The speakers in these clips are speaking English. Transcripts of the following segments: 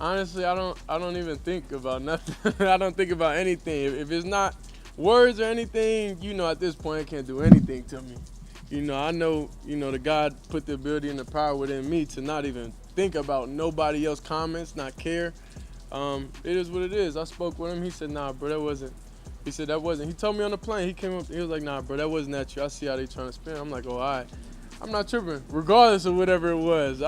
Honestly, I don't even think about nothing. I don't think about anything. If it's not words or anything, at this point, it can't do anything to me. I know, the God put the ability and the power within me to not even think about nobody else's comments, not care. It is what it is. I spoke with him. He said, nah, bro, that wasn't. He said, that wasn't. He told me on the plane. He came up, he was like, nah, bro, that wasn't at you. I see how they trying to spin. I'm like, oh, all right. I'm not tripping, regardless of whatever it was.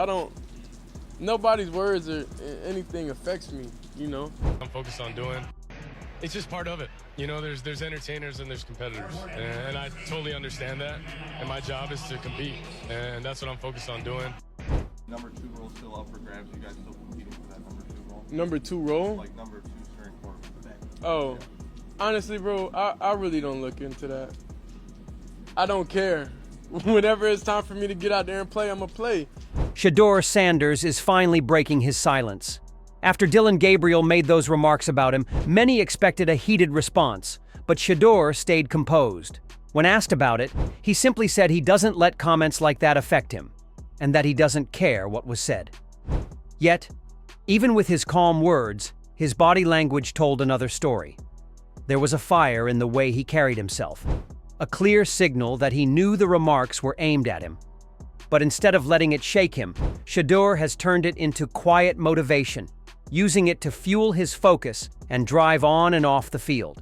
Nobody's words or anything affects me, I'm focused on doing. It's just part of it. There's entertainers and there's competitors. And I totally understand that. And my job is to compete. And that's what I'm focused on doing. Number 2 role still up for grabs. You guys still competing for that number 2 role? Number 2 role? Like number 2 string quarterback. Oh, yeah. Honestly, bro, I really don't look into that. I don't care. Whenever it's time for me to get out there and play, I'm going to play. Shedeur Sanders is finally breaking his silence. After DillonGabriel made those remarks about him, many expected a heated response, but Shedeur stayed composed. When asked about it, he simply said he doesn't let comments like that affect him, and that he doesn't care what was said. Yet, even with his calm words, his body language told another story. There was a fire in the way he carried himself, a clear signal that he knew the remarks were aimed at him. But instead of letting it shake him, Shedeur has turned it into quiet motivation, using it to fuel his focus and drive on and off the field.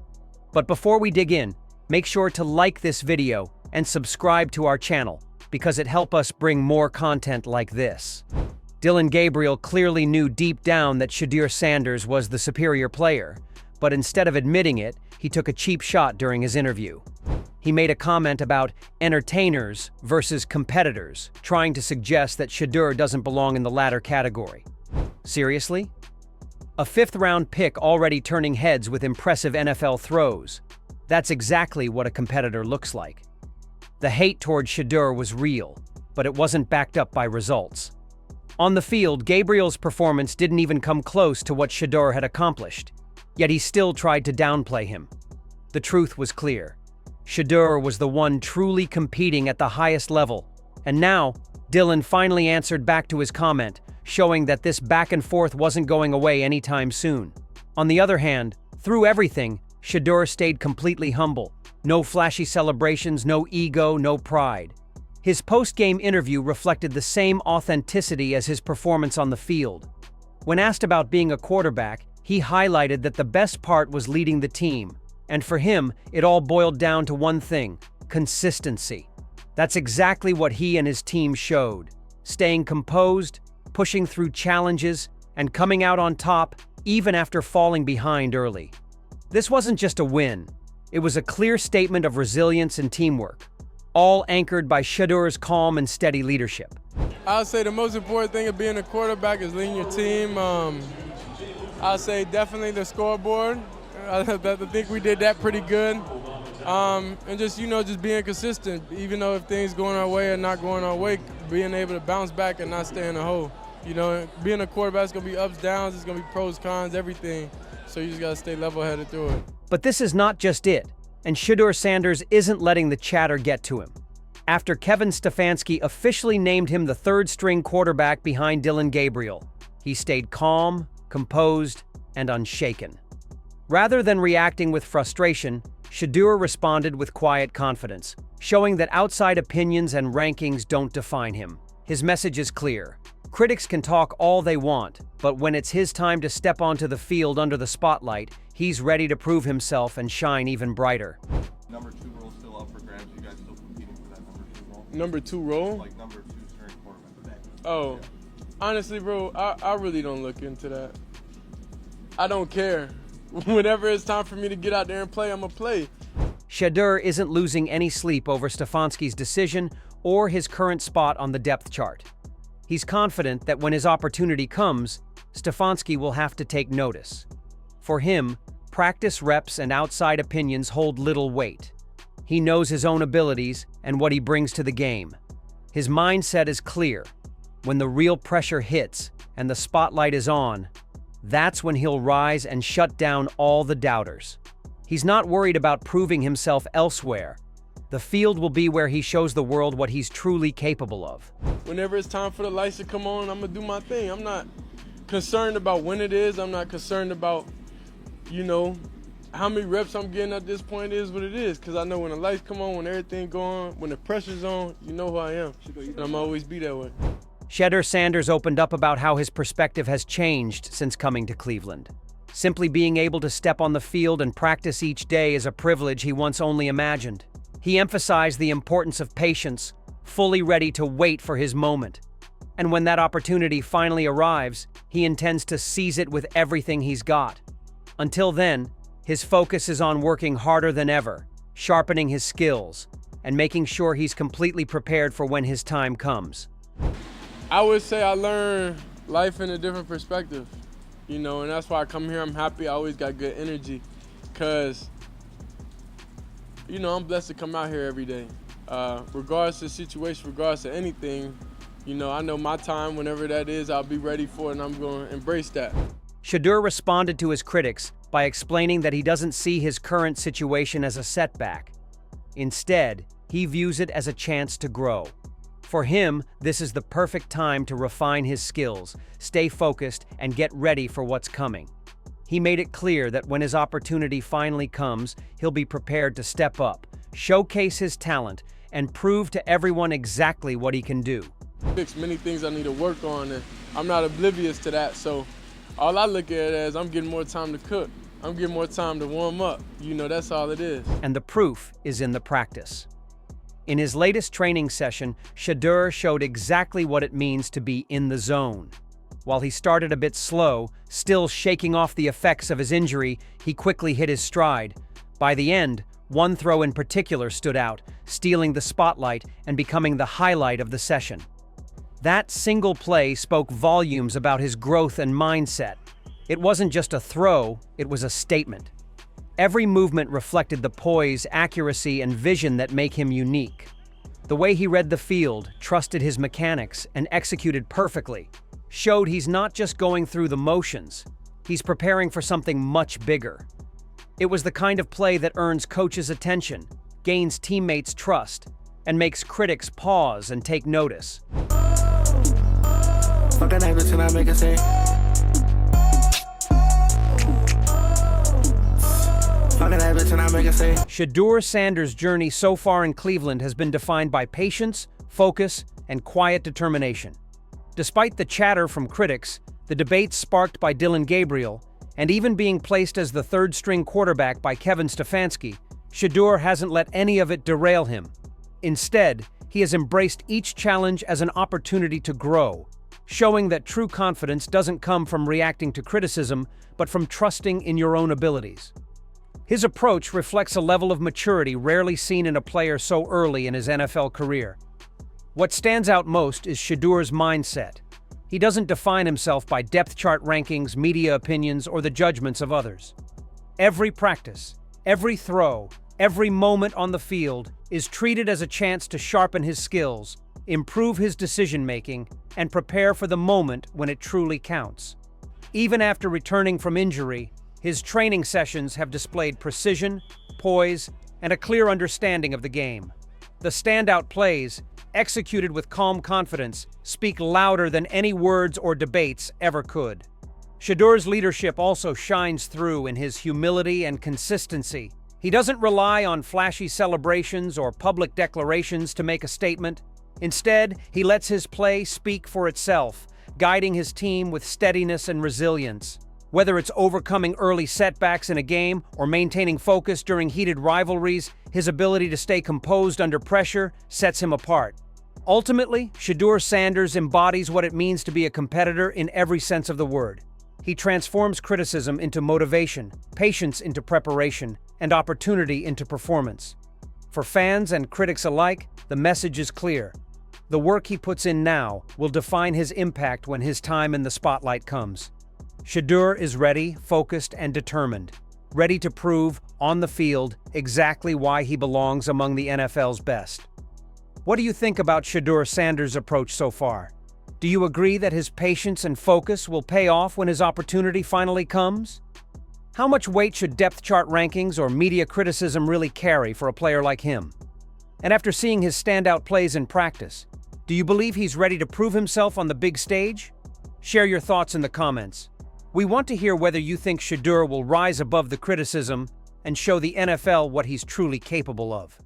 But before we dig in, make sure to like this video and subscribe to our channel, because it helps us bring more content like this. DillonGabriel clearly knew deep down that Shedeur Sanders was the superior player, but instead of admitting it, he took a cheap shot during his interview. He made a comment about entertainers versus competitors, trying to suggest that Shedeur doesn't belong in the latter category. Seriously? A 5th-round pick already turning heads with impressive NFL throws. That's exactly what a competitor looks like. The hate toward Shedeur was real, but it wasn't backed up by results. On the field, Gabriel's performance didn't even come close to what Shedeur had accomplished, yet he still tried to downplay him. The truth was clear. Shedeur was the one truly competing at the highest level, and now, Dillon finally answered back to his comment, showing that this back and forth wasn't going away anytime soon. On the other hand, through everything, Shedeur stayed completely humble. No flashy celebrations, no ego, no pride. His post-game interview reflected the same authenticity as his performance on the field. When asked about being a quarterback, he highlighted that the best part was leading the team, and for him, it all boiled down to one thing: consistency. That's exactly what he and his team showed, staying composed, pushing through challenges, and coming out on top even after falling behind early. This wasn't just a win, it was a clear statement of resilience and teamwork, all anchored by Shedeur's calm and steady leadership. I'll say the most important thing of being a quarterback is leading your team. I'll say definitely the scoreboard. I think we did that pretty good. And just being consistent, even though if things going our way or not going our way, being able to bounce back and not stay in the hole. Being a quarterback is going to be ups, downs, it's going to be pros, cons, everything. So you just got to stay level-headed through it. But this is not just it, and Shedeur Sanders isn't letting the chatter get to him. After Kevin Stefanski officially named him the 3rd-string quarterback behind DillonGabriel, he stayed calm, composed, and unshaken. Rather than reacting with frustration, Shedeur responded with quiet confidence, showing that outside opinions and rankings don't define him. His message is clear. Critics can talk all they want, but when it's his time to step onto the field under the spotlight, he's ready to prove himself and shine even brighter. Number 2 role still up for grabs. You guys still competing for that number 2 role? Number 2 role? Like number 2 string quarterback. Oh, yeah. Honestly, bro, I really don't look into that. I don't care. Whenever it's time for me to get out there and play, I'm going to play. Shedeur isn't losing any sleep over Stefanski's decision or his current spot on the depth chart. He's confident that when his opportunity comes, Stefanski will have to take notice. For him, practice reps and outside opinions hold little weight. He knows his own abilities and what he brings to the game. His mindset is clear. When the real pressure hits and the spotlight is on, that's when he'll rise and shut down all the doubters. He's not worried about proving himself elsewhere. The field will be where he shows the world what he's truly capable of. Whenever it's time for the lights to come on, I'm going to do my thing. I'm concerned about when it is. I'm not concerned about, you know, how many reps I'm getting at this point is what it is. Because I know when the lights come on, when everything go on, when the pressure's on, you know who I am. And I'm always be that way. Shedeur Sanders opened up about how his perspective has changed since coming to Cleveland. Simply being able to step on the field and practice each day is a privilege he once only imagined. He emphasized the importance of patience, fully ready to wait for his moment. And when that opportunity finally arrives, he intends to seize it with everything he's got. Until then, his focus is on working harder than ever, sharpening his skills, and making sure he's completely prepared for when his time comes. I would say I learned life in a different perspective, you know, and that's why I come here. I'm happy. I always got good energy because, you know, I'm blessed to come out here every day. Regardless of the situation, regardless of anything, you know, I know my time, whenever that is, I'll be ready for it, and I'm going to embrace that. Shedeur responded to his critics by explaining that he doesn't see his current situation as a setback. Instead, he views it as a chance to grow. For him, this is the perfect time to refine his skills, stay focused, and get ready for what's coming. He made it clear that when his opportunity finally comes, he'll be prepared to step up, showcase his talent, and prove to everyone exactly what he can do. There's many things I need to work on, and I'm not oblivious to that, so all I look at it as I'm getting more time to cook. I'm getting more time to warm up. You know, that's all it is. And the proof is in the practice. In his latest training session, Shedeur showed exactly what it means to be in the zone. While he started a bit slow, still shaking off the effects of his injury, he quickly hit his stride. By the end, one throw in particular stood out, stealing the spotlight and becoming the highlight of the session. That single play spoke volumes about his growth and mindset. It wasn't just a throw, it was a statement. Every movement reflected the poise, accuracy, and vision that make him unique. The way he read the field, trusted his mechanics, and executed perfectly showed he's not just going through the motions, he's preparing for something much bigger. It was the kind of play that earns coaches' attention, gains teammates' trust, and makes critics pause and take notice. Shedeur Sanders' journey so far in Cleveland has been defined by patience, focus, and quiet determination. Despite the chatter from critics, the debates sparked by DillonGabriel, and even being placed as the third-string quarterback by Kevin Stefanski, Shedeur hasn't let any of it derail him. Instead, he has embraced each challenge as an opportunity to grow, showing that true confidence doesn't come from reacting to criticism, but from trusting in your own abilities. His approach reflects a level of maturity rarely seen in a player so early in his NFL career. What stands out most is Shedeur's mindset. He doesn't define himself by depth chart rankings, media opinions, or the judgments of others. Every practice, every throw, every moment on the field is treated as a chance to sharpen his skills, improve his decision-making, and prepare for the moment when it truly counts. Even after returning from injury, his training sessions have displayed precision, poise, and a clear understanding of the game. The standout plays, executed with calm confidence, speak louder than any words or debates ever could. Shedeur's leadership also shines through in his humility and consistency. He doesn't rely on flashy celebrations or public declarations to make a statement. Instead, he lets his play speak for itself, guiding his team with steadiness and resilience. Whether it's overcoming early setbacks in a game or maintaining focus during heated rivalries, his ability to stay composed under pressure sets him apart. Ultimately, Shedeur Sanders embodies what it means to be a competitor in every sense of the word. He transforms criticism into motivation, patience into preparation, and opportunity into performance. For fans and critics alike, the message is clear. The work he puts in now will define his impact when his time in the spotlight comes. Shedeur is ready, focused, and determined, ready to prove, on the field, exactly why he belongs among the NFL's best. What do you think about Shedeur Sanders' approach so far? Do you agree that his patience and focus will pay off when his opportunity finally comes? How much weight should depth chart rankings or media criticism really carry for a player like him? And after seeing his standout plays in practice, do you believe he's ready to prove himself on the big stage? Share your thoughts in the comments. We want to hear whether you think Shedeur will rise above the criticism and show the NFL what he's truly capable of.